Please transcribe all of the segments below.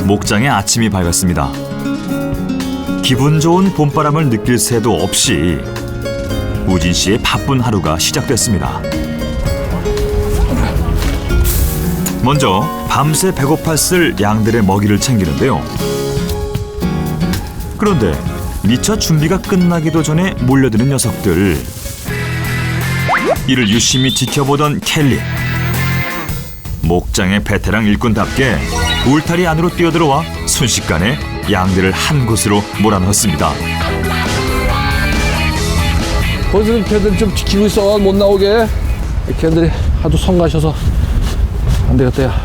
목장의 아침이 밝았습니다. 기분 좋은 봄바람을 느낄 새도 없이 우진 씨의 바쁜 하루가 시작됐습니다. 먼저 밤새 배고팠을 양들의 먹이를 챙기는데요. 그런데 미처 준비가 끝나기도 전에 몰려드는 녀석들. 이를 유심히 지켜보던 켈리. 목장의 베테랑 일꾼답게 울타리 안으로 뛰어들어와 순식간에 양들을 한 곳으로 몰아넣었습니다. 거기서 걔들 좀 지키고 있어. 못 나오게. 걔들이 하도 성가셔서 안 되겠다. 야.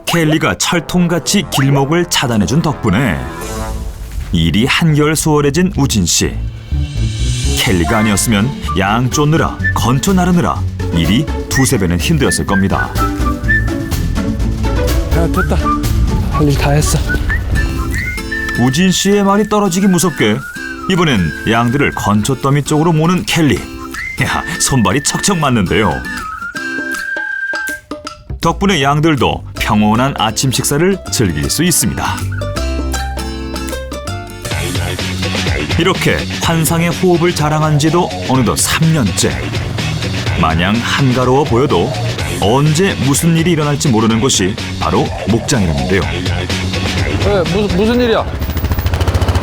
켈리가 철통같이 길목을 차단해준 덕분에 일이 한결 수월해진 우진 씨. 켈리가 아니었으면 양 쫓느라 건초 나르느라 일이 두세 배는 힘들었을 겁니다. 야, 됐다. 할 일 다 했어. 우진 씨의 말이 떨어지기 무섭게 이번엔 양들을 건초 더미 쪽으로 모는 켈리. 야, 손발이 척척 맞는데요. 덕분에 양들도 평온한 아침 식사를 즐길 수 있습니다. 이렇게 환상의 호흡을 자랑한 지도 어느덧 3년째. 마냥 한가로워 보여도 언제 무슨 일이 일어날지 모르는 곳이 바로 목장이라는데요. 네, 무슨 일이야?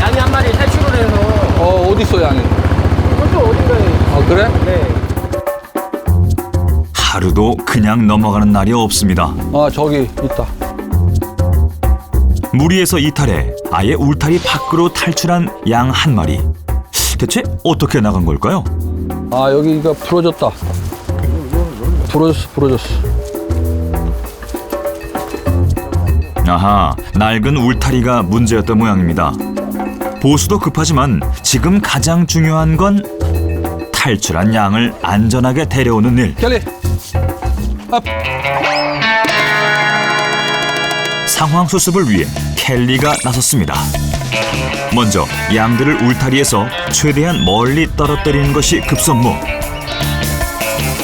양이 한 마리 탈출을 해서 어디 있어 양이? 저쪽 어딘가에. 아 그래? 네. 하루도 그냥 넘어가는 날이 없습니다. 아 저기 있다. 무리에서 이탈해 아예 울타리 밖으로 탈출한 양 한 마리. 대체 어떻게 나간 걸까요? 아 여기가 부러졌다. 부러졌어. 아하, 낡은 울타리가 문제였던 모양입니다. 보수도 급하지만 지금 가장 중요한 건 탈출한 양을 안전하게 데려오는 일. 켈리. 아. 상황 수습을 위해 켈리가 나섰습니다. 먼저 양들을 울타리에서 최대한 멀리 떨어뜨리는 것이 급선무.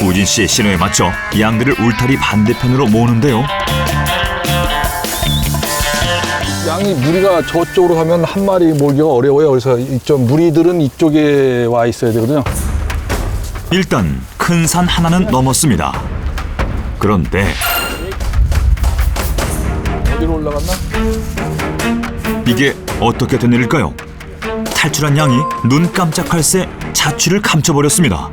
우진 씨의 신호에 맞춰 양들을 울타리 반대편으로 모으는데요. 양이 무리가 저쪽으로 가면 한 마리 몰기가 어려워요. 그래서 이쪽 무리들은 이쪽에 와 있어야 되거든요. 일단 큰 산 하나는 넘었습니다. 그런데 어디로 올라갔나? 이게 어떻게 된 일일까요? 탈출한 양이 눈 깜짝할 새 자취를 감춰버렸습니다.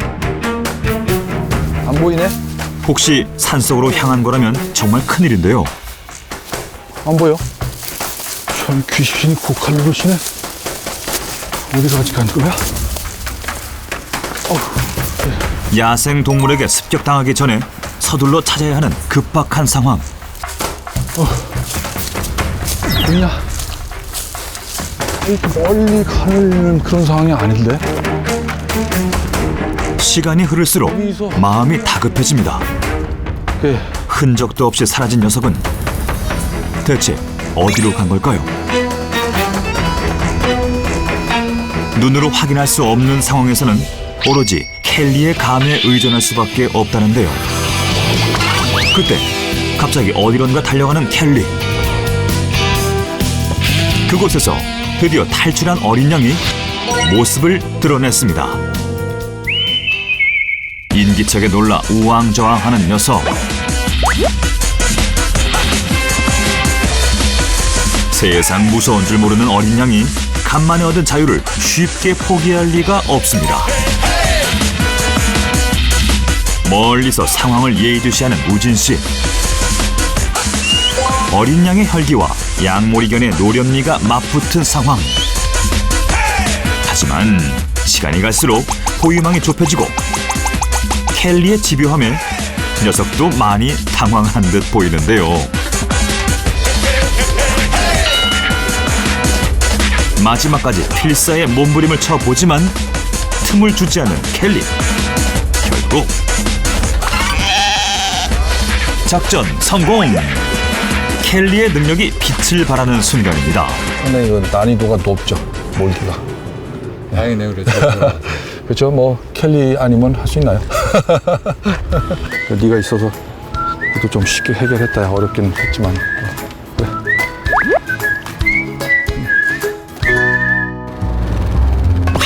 안 보이네? 혹시 산속으로 향한 거라면 정말 큰일인데요. 안 보여? 참 귀신이 고칼로 그러시네. 어디로 아직 간 거야? 야생 동물에게 습격당하기 전에 서둘러 찾아야 하는 급박한 상황. 뭐냐? 이렇게 멀리 가는 그런 상황이 아닌데? 시간이 흐를수록 마음이 다급해집니다. 예. 흔적도 없이 사라진 녀석은 대체 어디로 간 걸까요? 눈으로 확인할 수 없는 상황에서는 오로지 켈리의 감에 의존할 수밖에 없다는데요. 그때 갑자기 어디론가 달려가는 켈리. 그곳에서 드디어 탈출한 어린 양이 모습을 드러냈습니다. 인기척에 놀라 우왕좌왕하는 녀석. 세상 무서운 줄 모르는 어린 양이 간만에 얻은 자유를 쉽게 포기할 리가 없습니다. 멀리서 상황을 예의주시하는 우진 씨. 어린 양의 혈기와 양모리견의 노련미가 맞붙은 상황. 하지만 시간이 갈수록 포위망이 좁혀지고 켈리의 집요함에 녀석도 많이 당황한 듯 보이는데요. 마지막까지 필사의 몸부림을 쳐보지만 틈을 주지 않는 켈리. 결국 작전 성공! 켈리의 능력이 빛을 발하는 순간입니다. 상당히 그 난이도가 높죠, 몰기가. 다행이네요, 그래도. 그렇죠, 뭐 켈리 아니면 할 수 있나요? 네가 있어서 그래도 좀 쉽게 해결했다. 어렵긴 했지만. 그래.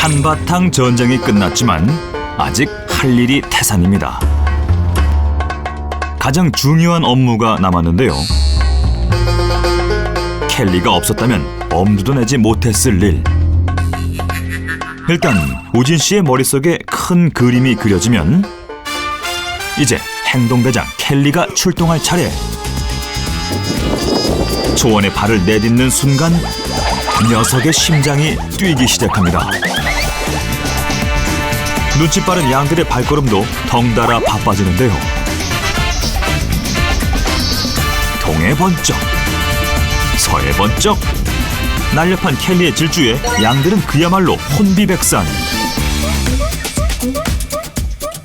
한바탕 전쟁이 끝났지만 아직 할 일이 태산입니다. 가장 중요한 업무가 남았는데요. 켈리가 없었다면 엄두도 내지 못했을 일. 일단 우진 씨의 머릿속에 큰 그림이 그려지면 이제 행동대장 켈리가 출동할 차례. 초원에 발을 내딛는 순간 녀석의 심장이 뛰기 시작합니다. 눈치 빠른 양들의 발걸음도 덩달아 바빠지는데요. 동해 번쩍, 서해 번쩍. 날렵한 켈리의 질주에 양들은 그야말로 혼비백산.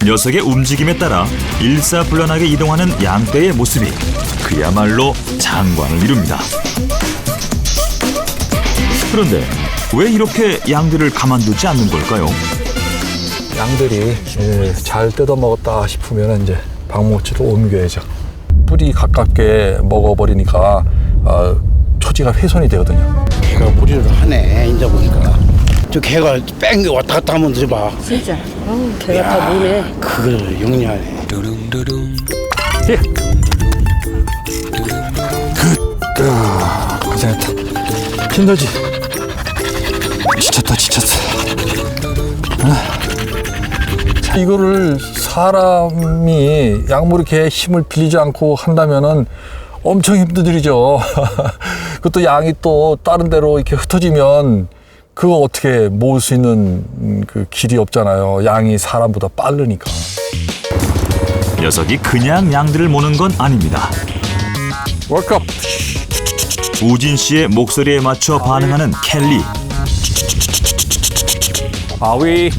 녀석의 움직임에 따라 일사불란하게 이동하는 양떼의 모습이 그야말로 장관을 이룹니다. 그런데 왜 이렇게 양들을 가만두지 않는 걸까요? 양들이 잘 뜯어 먹었다 싶으면 이제 방목지로 옮겨야죠. 뿌리 가깝게 먹어버리니까 초지가 훼손이 되거든요. 개가 무리를 하네. 이제 보니까 저 개가 뺑 왔다 갔다 하면 들어봐. 진짜. 개가 다 노네. 그걸 영리하네. 고생했다. 힘들지? 지쳤어. 자, 이거를 사람이 약물이 개 힘을 빌리지 않고 한다면은 엄청 힘든 일이죠. 그것도 양이 또 다른 데로 이렇게 흩어지면 그거 어떻게 모을 수 있는 그 길이 없잖아요. 양이 사람보다 빠르니까. 녀석이 그냥 양들을 모는 건 아닙니다. 월컵. 우진 씨의 목소리에 맞춰 반응하는 켈리. 아위.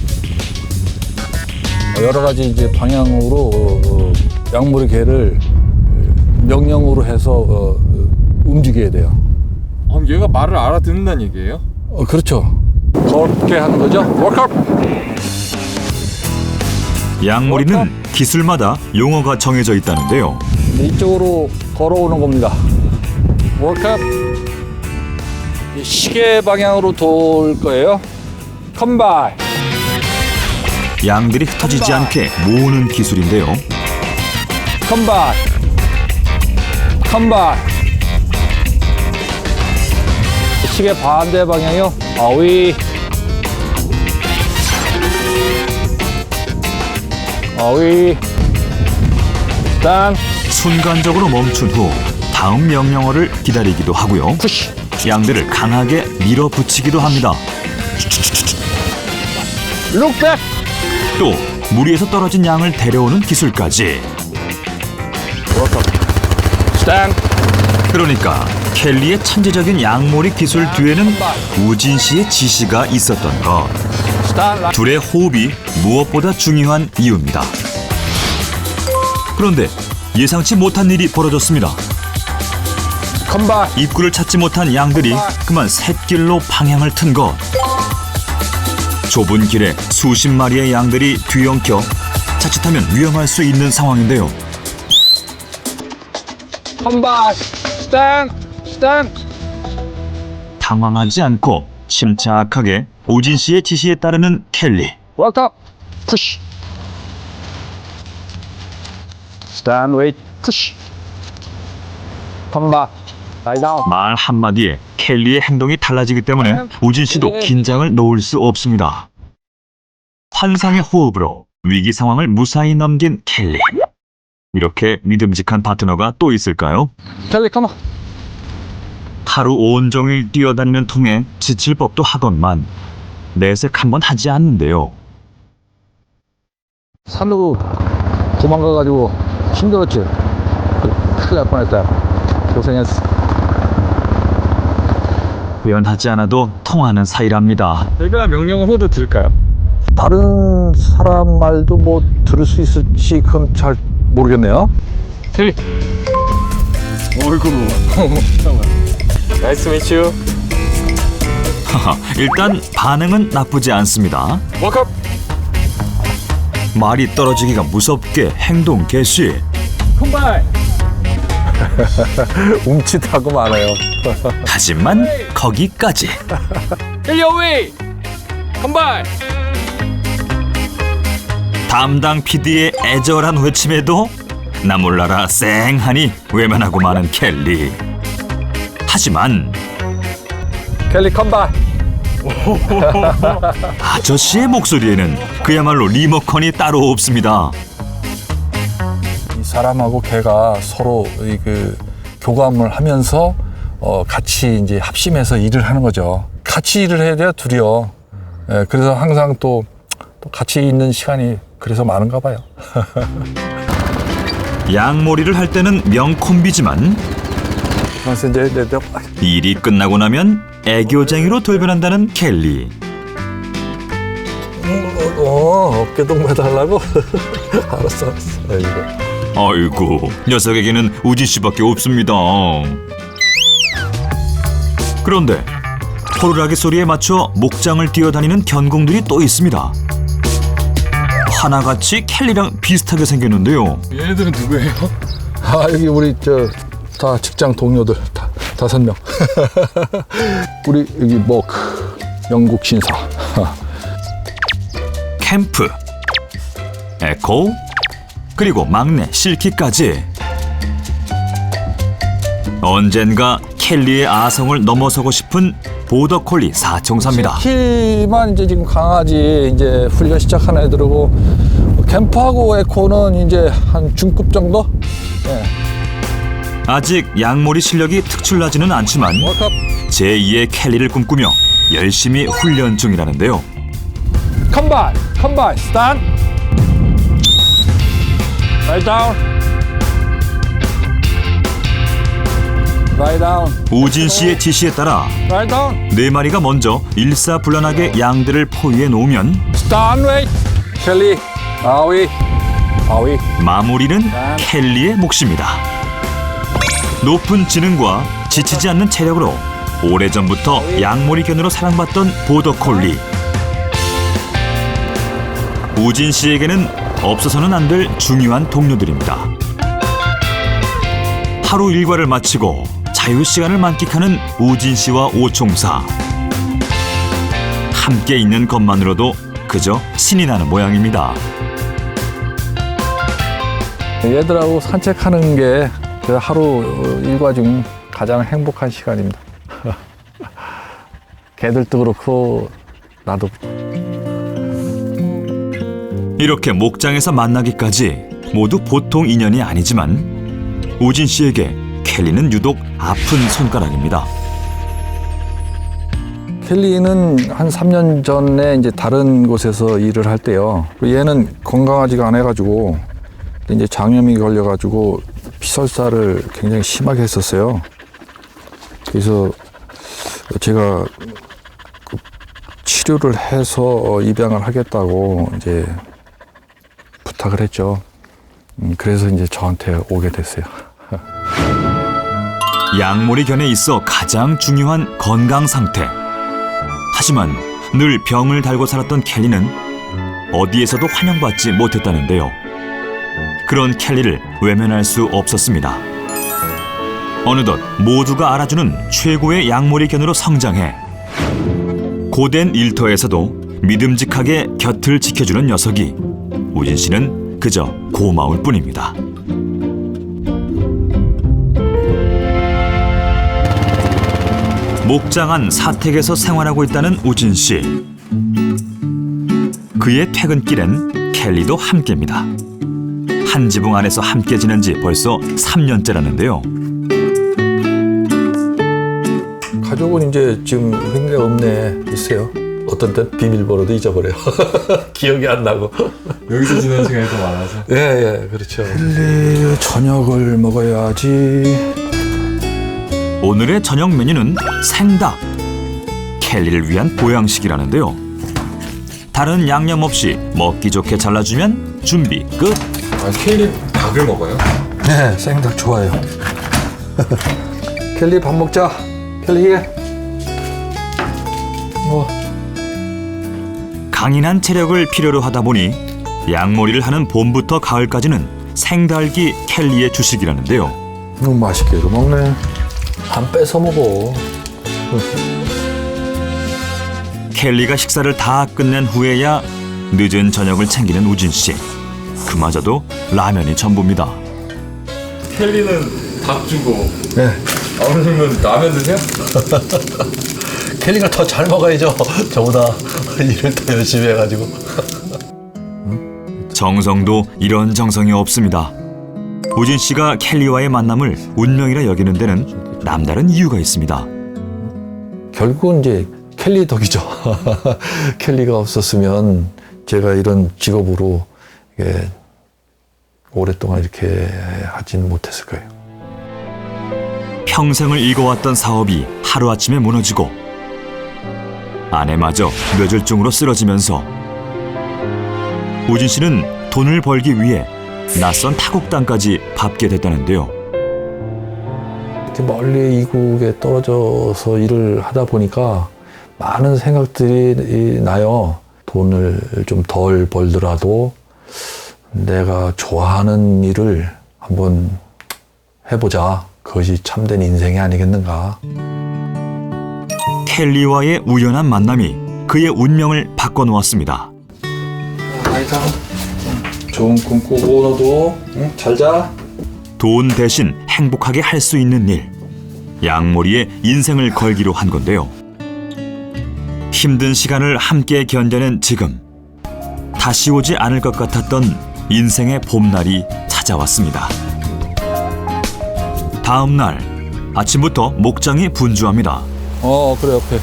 여러 가지 이제 방향으로 약물의 개를 명령으로 해서 움직여야 돼요. 얘가 말을 알아듣는다는 얘기예요? 그렇죠. 그렇게 하는 거죠. 월컵. 양머리는 기술마다 용어가 정해져 있다는데요. 이쪽으로 걸어오는 겁니다. 월컵. 시계 방향으로 돌 거예요. 컴바이. 양들이 흩어지지 않게 모으는 기술인데요. 컴바이. 시계 반대 방향이요. 아위. 땅. 순간적으로 멈춘 후 다음 명령어를 기다리기도 하고요. 푸시. 양들을 강하게 밀어붙이기도 합니다. 룩백. 또 무리에서 떨어진 양을 데려오는 기술까지. 땅. 그러니까 켈리의 천재적인 양몰이 기술 뒤에는 우진 씨의 지시가 있었던 것. 땅. 둘의 호흡이 무엇보다 중요한 이유입니다. 그런데 예상치 못한 일이 벌어졌습니다. 컴바이. 입구를 찾지 못한 양들이 그만 샛길로 방향을 튼 것. 좁은 길에 수십 마리의 양들이 뒤엉켜 자칫하면 위험할 수 있는 상황인데요. 컴바이. 땅. 당황하지 않고 침착하게 우진 씨의 지시에 따르는 켈리. 월컵. 푸시. 스탠 웨이트. 푸시. 컴바이. 라이다운. 말 한마디에 켈리의 행동이 달라지기 때문에 우진 씨도 긴장을 놓을 수 없습니다. 환상의 호흡으로 위기 상황을 무사히 넘긴 켈리. 이렇게 믿음직한 파트너가 또 있을까요? 켈리 컴온. 하루 온종일 뛰어다니는 통에 지칠 법도 하건만 내색 한번 하지 않는데요. 산으로 도망가가지고 힘들었지. 큰일 날 뻔했다. 고생했어. 표현하지 않아도 통하는 사이랍니다. 제가 명령을 해도 될까요? 다른 사람 말도 뭐 들을 수 있을지 그건 잘 모르겠네요. 텔리. 어이구. 나이스 미츠. 하하, 일단 반응은 나쁘지 않습니다. 워컵. 말이 떨어지기가 무섭게 행동 개시. 콤바이. 움찔하고 많아요. 하지만 거기까지. 텔리 어웨이. 컴바인. 담당 PD의 애절한 외침에도 나 몰라라 쌩하니 외면하고 마는 켈리. 하지만 켈리 컴바이. 아저씨의 목소리에는 그야말로 리모컨이 따로 없습니다. 이 사람하고 개가 서로 그 교감을 하면서 같이 이제 합심해서 일을 하는 거죠. 같이 일을 해야 돼요, 둘이요. 예, 그래서 항상 또 같이 있는 시간이 그래서 많은가 봐요. 양몰이를 할 때는 명콤비지만 그래서 이제 일이 끝나고 나면 애교쟁이로 돌변한다는 켈리. 어깨 동무해달라고? 알았어. 아이고. 아이고, 녀석에게는 우진 씨밖에 없습니다. 그런데 호루라기 소리에 맞춰 목장을 뛰어다니는 견공들이 또 있습니다. 하나같이 켈리랑 비슷하게 생겼는데요. 얘네들은 누구예요? 아, 여기 우리 다 직장 동료들 5명. 우리 여기 머크 영국 신사. 캠프, 에코, 그리고 막내 실키까지. 언젠가 켈리의 아성을 넘어서고 싶은 보더콜리 사총사입니다. 키만 이제 지금 강아지 이제 훈련 시작하는 애들이고 캠프하고 에코는 이제 한 중급 정도. 예. 아직 양몰이 실력이 특출나지는 않지만 워크업. 제2의 켈리를 꿈꾸며 열심히 훈련 중이라는데요. 컴바인, 스탄. 라이 다운. 라이 다운. 우진 씨의 지시에 따라 라이 다운. 4마리가 먼저 일사불란하게 양들을 포위해 놓으면 스탄 웨이. 켈리. 아위. 마무리는 켈리의 몫입니다. 높은 지능과 지치지 않는 체력으로 오래전부터 양몰이 견으로 사랑받던 보더콜리. 우진 씨에게는 없어서는 안 될 중요한 동료들입니다. 하루 일과를 마치고 자유시간을 만끽하는 우진 씨와 오총사. 함께 있는 것만으로도 그저 신이 나는 모양입니다. 얘들하고 산책하는 게 그 하루 일과 중 가장 행복한 시간입니다. 개들도 그렇고 나도. 이렇게 목장에서 만나기까지 모두 보통 인연이 아니지만 우진 씨에게 켈리는 유독 아픈 손가락입니다. 켈리는 한 3년 전에 이제 다른 곳에서 일을 할 때요. 얘는 건강하지가 않아가지고 이제 장염이 걸려가지고 피설사를 굉장히 심하게 했었어요. 그래서 제가 그 치료를 해서 입양을 하겠다고 이제 부탁을 했죠. 그래서 이제 저한테 오게 됐어요. 양몰이 견에 있어 가장 중요한 건강 상태. 하지만 늘 병을 달고 살았던 켈리는 어디에서도 환영받지 못했다는데요. 그런 켈리를 외면할 수 없었습니다. 어느덧 모두가 알아주는 최고의 양몰이 견으로 성장해 고된 일터에서도 믿음직하게 곁을 지켜주는 녀석이 우진 씨는 그저 고마울 뿐입니다. 목장 안 사택에서 생활하고 있다는 우진 씨. 그의 퇴근길엔 켈리도 함께입니다. 한 지붕 안에서 함께 지낸 지 벌써 3년째라는데요. 가족은 이제 지금 굉장히 없네 있어요. 어떤 땐 비밀번호도 잊어버려요. 기억이 안 나고. 여기서 지내는 시간이 더 많아서. 예, 그렇죠. 켈리 저녁을 먹어야지. 오늘의 저녁 메뉴는 생닭. 켈리를 위한 보양식이라는데요. 다른 양념 없이 먹기 좋게 잘라주면 준비 끝. 아, 켈리 닭을 먹어요? 네, 생닭 좋아요. 켈리 밥 먹자. 켈리 해. 강인한 체력을 필요로 하다 보니 양몰이를 하는 봄부터 가을까지는 생닭이 켈리의 주식이라는데요. 너무 맛있게 이거 먹네. 안 뺏어 먹어. 켈리가 식사를 다 끝낸 후에야 늦은 저녁을 챙기는 우진 씨. 그마저도 라면이 전부입니다. 켈리는 밥 주고 네. 아버님은 라면 드세요? 켈리가 더 잘 먹어야죠. 저보다 일을 더 열심히 해가지고. 정성도 이런 정성이 없습니다. 우진 씨가 켈리와의 만남을 운명이라 여기는 데는 남다른 이유가 있습니다. 결국은 이제 켈리 덕이죠. 켈리가 없었으면 제가 이런 직업으로 이게 오랫동안 이렇게 하지는 못했을 거예요. 평생을 일궈왔던 사업이 하루아침에 무너지고 아내마저 뇌졸중으로 쓰러지면서 우진 씨는 돈을 벌기 위해 낯선 타국 땅까지 밟게 됐다는데요. 이렇게 멀리 이국에 떨어져서 일을 하다 보니까 많은 생각들이 나요. 돈을 좀 덜 벌더라도 내가 좋아하는 일을 한번 해보자. 그것이 참된 인생이 아니겠는가. 켈리와의 우연한 만남이 그의 운명을 바꿔놓았습니다. 아이상 좋은 꿈 꾸고 너도 잘 자. 돈 대신 행복하게 할 수 있는 일, 양몰이에 인생을 걸기로 한 건데요. 힘든 시간을 함께 견뎌낸 지금, 다시 오지 않을 것 같았던 인생의 봄날이 찾아왔습니다. 다음 날 아침부터 목장이 분주합니다. 그래 옆에.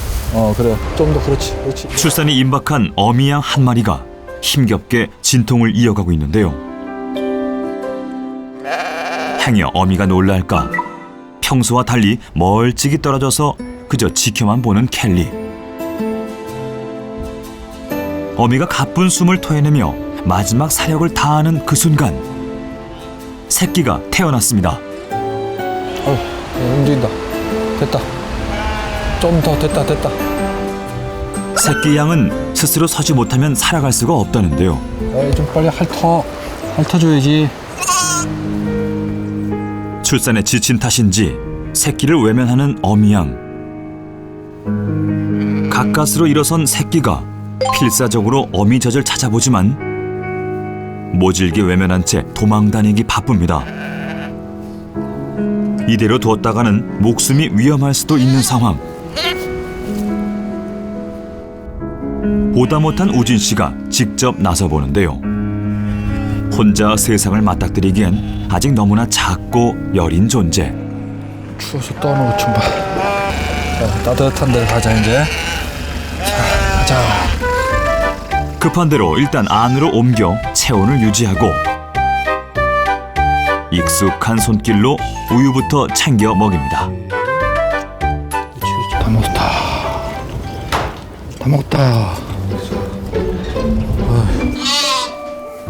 그래. 좀 더 그렇지. 출산이 임박한 어미양 한 마리가 힘겹게 진통을 이어가고 있는데요. 행여 어미가 놀랄까 평소와 달리 멀찍이 떨어져서 그저 지켜만 보는 켈리. 어미가 가쁜 숨을 토해내며 마지막 사력을 다하는 그 순간 새끼가 태어났습니다. 움직인다. 됐다. 좀 더 됐다. 새끼 양은 스스로 서지 못하면 살아갈 수가 없다는데요. 좀 빨리 핥아줘야지. 출산에 지친 탓인지 새끼를 외면하는 어미양. 가까스로 일어선 새끼가 필사적으로 어미 젖을 찾아보지만 모질게 외면한 채 도망다니기 바쁩니다. 이대로 두었다가는 목숨이 위험할 수도 있는 상황. 보다 못한 우진 씨가 직접 나서보는데요. 혼자 세상을 맞닥뜨리기엔 아직 너무나 작고 여린 존재. 추워서 떠는 것 좀 봐. 따뜻한 데로 가자 이제. 자, 급한 대로 일단 안으로 옮겨 체온을 유지하고 익숙한 손길로 우유부터 챙겨 먹입니다. 다 먹었다.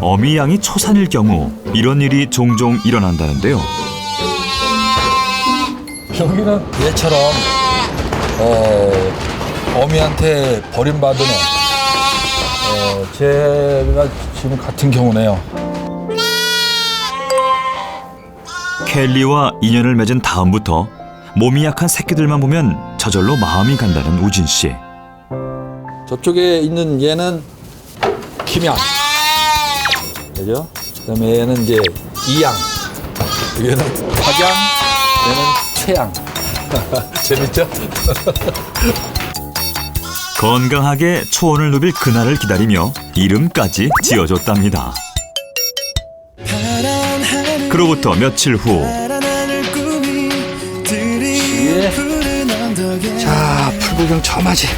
어미 양이 초산일 경우 이런 일이 종종 일어난다는데요. 여기는 얘처럼 어미한테 버림받은 제가 지금 같은 경우네요. 켈리와 인연을 맺은 다음부터 몸이 약한 새끼들만 보면 저절로 마음이 간다는 우진 씨. 저쪽에 있는 얘는 김양, 그죠? 그다음에 얘는 이제 이양, 얘는 박양, 얘는 최양. 재밌죠? 건강하게 초원을 누빌 그날을 기다리며 이름까지 지어줬답니다. 그로부터 며칠 후 자, 풀구경 처음하지.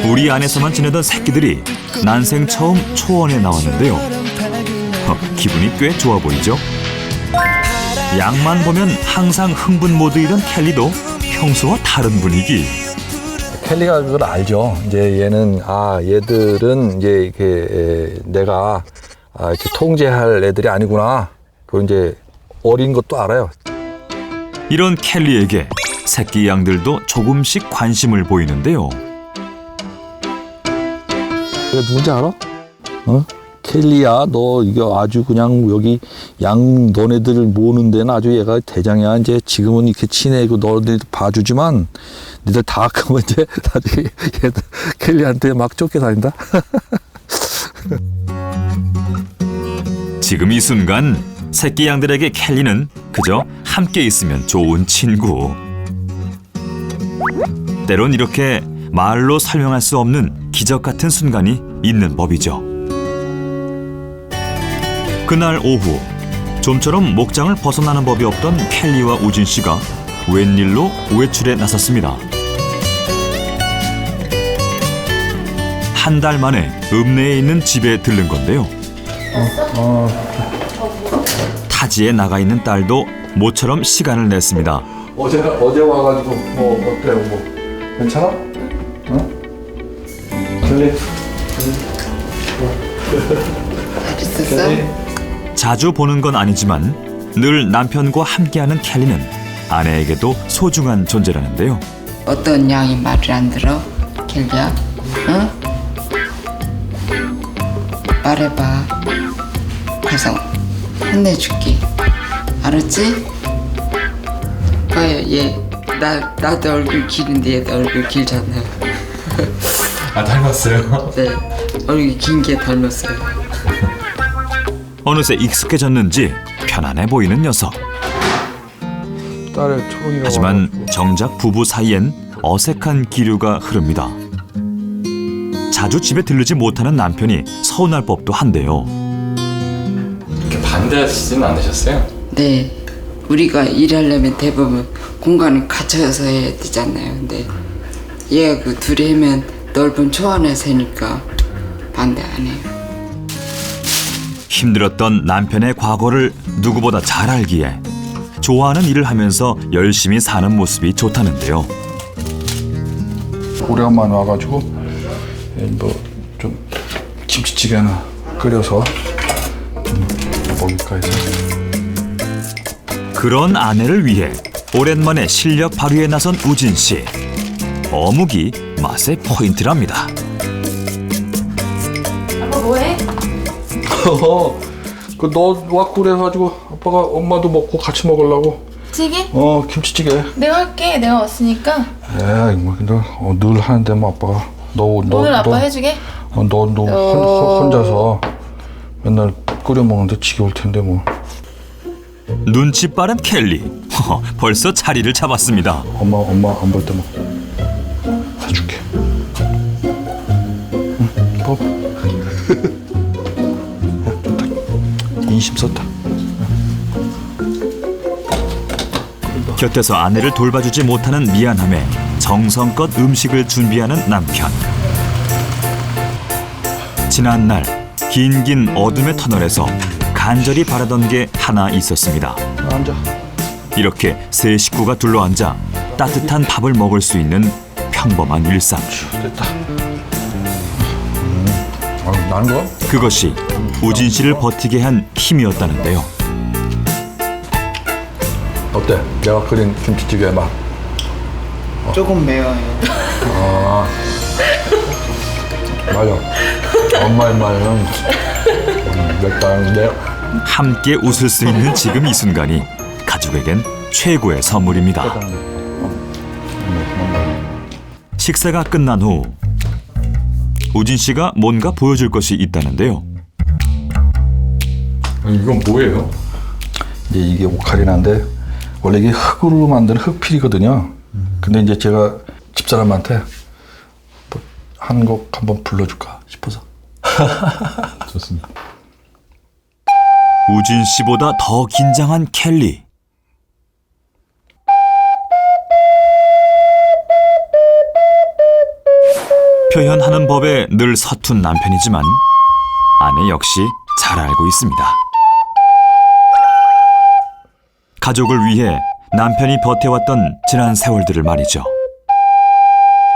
우리 안에서만 지내던 새끼들이 난생 처음 초원에 나왔는데요. 기분이 꽤 좋아 보이죠? 양만 보면 항상 흥분 모드이던 켈리도 평소와 다른 분위기. 켈리가 그걸 알죠. 이제 얘는 얘들은 이제 이렇게 내가 이렇게 통제할 애들이 아니구나. 그리고 이제 어린 것도 알아요. 이런 켈리에게 새끼 양들도 조금씩 관심을 보이는데요. 얘가 누군지 알아? 켈리야, 너 이거 아주 그냥 여기 양 너네들 모으는 데는 아주 얘가 대장이야. 이제 지금은 이렇게 친해고 너네들 봐주지만 니들 다 크면 이제 나중에 얘들 켈리한테 막 쫓겨다닌다. 지금 이 순간 새끼 양들에게 켈리는 그저 함께 있으면 좋은 친구. 때론 이렇게 말로 설명할 수 없는 기적 같은 순간이 있는 법이죠. 그날 오후 좀처럼 목장을 벗어나는 법이 없던 켈리와 우진 씨가 웬일로 외출에 나섰습니다. 한 달 만에 읍내에 있는 집에 들른 건데요. 타지에 나가 있는 딸도 모처럼 시간을 냈습니다. 어제 와가지고 뭐 어때요? 뭐 괜찮아? 어? 켈리? 있었어? 자주 보는 건 아니지만 늘 남편과 함께하는 켈리는 아내에게도 소중한 존재라는데요. 어떤 양이 말을 안 들어? 켈리야? 응? 말해봐. 가서 혼내줄게. 알았지? 봐요, 얘. 나도 얼굴 길인데 얘도 얼굴 길잖아요. 아 닮았어요? 네, 얼굴 긴 게 닮았어요. 어느새 익숙해졌는지 편안해 보이는 녀석. 딸의 초롱이라고. 하지만 정작 부부 사이엔 어색한 기류가 흐릅니다. 자주 집에 들르지 못하는 남편이 서운할 법도 한데요. 이렇게 반대하시지는 않으셨어요? 네, 우리가 일하려면 대부분 공간을 갖춰서 해야 되잖아요. 근데 얘가 그 둘이 하면 넓은 초안에 사니까 반대 안 해요. 힘들었던 남편의 과거를 누구보다 잘 알기에 좋아하는 일을 하면서 열심히 사는 모습이 좋다는데요. 오래간만에 와가지고 뭐 좀 김치찌개 하나 끓여서 먹을까 해서. 그런 아내를 위해 오랜만에 실력 발휘에 나선 우진 씨. 어묵이 맛의 포인트랍니다. 아빠 뭐해? 너 왔고 그래가지고 아빠가 엄마도 먹고 같이 먹으려고. 찌개? 김치찌개. 내가 할게. 내가 왔으니까. 뭐 근데 늘 하는데 뭐 아빠가 너 오늘 아빠 해주게? 너 혼자서 맨날 끓여 먹는데 지겨울 텐데 뭐. 눈치 빠른 켈리. 벌써 자리를 잡았습니다. 엄마 안 볼 때 뭐 해줄게. 응, 뭐. 인심 썼다. 곁에서 아내를 돌봐주지 못하는 미안함에 정성껏 음식을 준비하는 남편. 지난날 긴 어둠의 터널에서 간절히 바라던 게 하나 있었습니다. 앉아. 이렇게 세 식구가 둘러앉아 따뜻한 밥을 먹을 수 있는 평범한 일상. 됐다. 나는 거? 그것이 우진 씨를 버티게 한 힘이었다는데요. 어때? 내가 끓인 김치찌개 맛. 조금 매워요. 맞아. 엄마의 말은 맵다는데. 함께 웃을 수 있는 지금 이 순간이 가족에겐 최고의 선물입니다. 식사가 끝난 후 우진 씨가 뭔가 보여줄 것이 있다는데요. 이건 뭐예요? 이제 이게 오카리나인데 원래 이게 흙으로 만든 흙필이거든요. 근데 이제 제가 집사람한테 한 곡 한번 불러줄까 싶어서. 좋습니다. 우진 씨보다 더 긴장한 켈리. 표현하는 법에 늘 서툰 남편이지만 아내 역시 잘 알고 있습니다. 가족을 위해 남편이 버텨왔던 지난 세월들을 말이죠.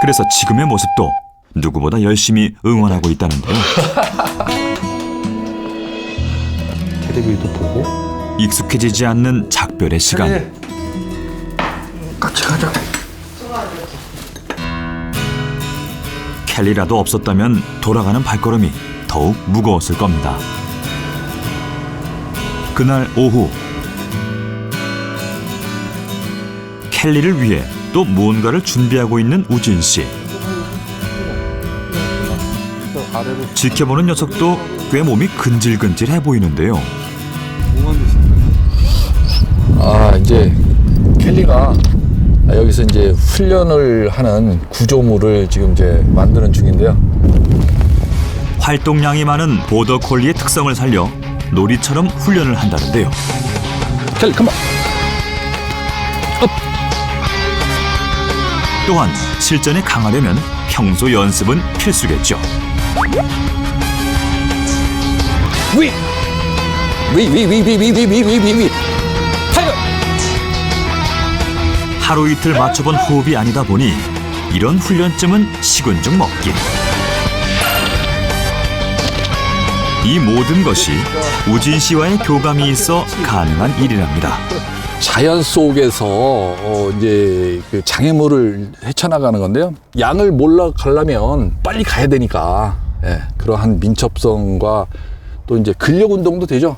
그래서 지금의 모습도 누구보다 열심히 응원하고 있다는데요. 텔레비도 보고. 익숙해지지 않는 작별의 시간. 같이 가자. 켈리라도 없었다면 돌아가는 발걸음이 더욱 무거웠을 겁니다. 그날 오후 켈리를 위해 또 무언가를 준비하고 있는 우진 씨. 지켜보는 녀석도 꽤 몸이 근질근질해 보이는데요. 이제 켈리가 여기서 이제 훈련을 하는 구조물을 지금 이제 만드는 중인데요. 활동량이 많은 보더콜리의 특성을 살려 놀이처럼 훈련을 한다는데요. 켈리, 컴온. 또한 실전에 강하려면 평소 연습은 필수겠죠. 위! 타이거! 하루 이틀 맞춰본 호흡이 아니다 보니 이런 훈련쯤은 식은 죽 먹기. 이 모든 것이 우진 씨와의 교감이 있어 가능한 일이랍니다. 자연 속에서 이제 그 장애물을 헤쳐나가는 건데요. 양을 몰러 가려면 빨리 가야 되니까 그러한 민첩성과 또 이제 근력 운동도 되죠.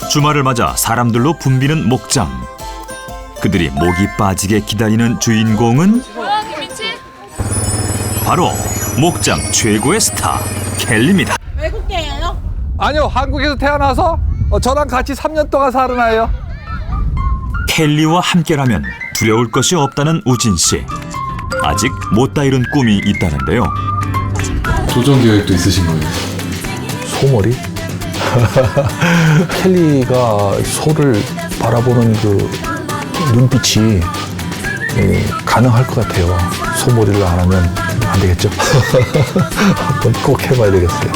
주말을 맞아 사람들로 붐비는 목장. 그들이 목이 빠지게 기다리는 주인공은 바로 목장 최고의 스타 켈리입니다. 외국계예요? 아니요, 한국에서 태어나서 저랑 같이 3년 동안 살아나요. 켈리와 함께라면 두려울 것이 없다는 우진 씨. 아직 못다 이룬 꿈이 있다는데요. 도전 계획도 있으신 거예요? 소머리? 켈리가 소를 바라보는 그 눈빛이 가능할 것 같아요. 소머리를 안 하면 안 되겠죠? 한번 꼭 해봐야 되겠어요.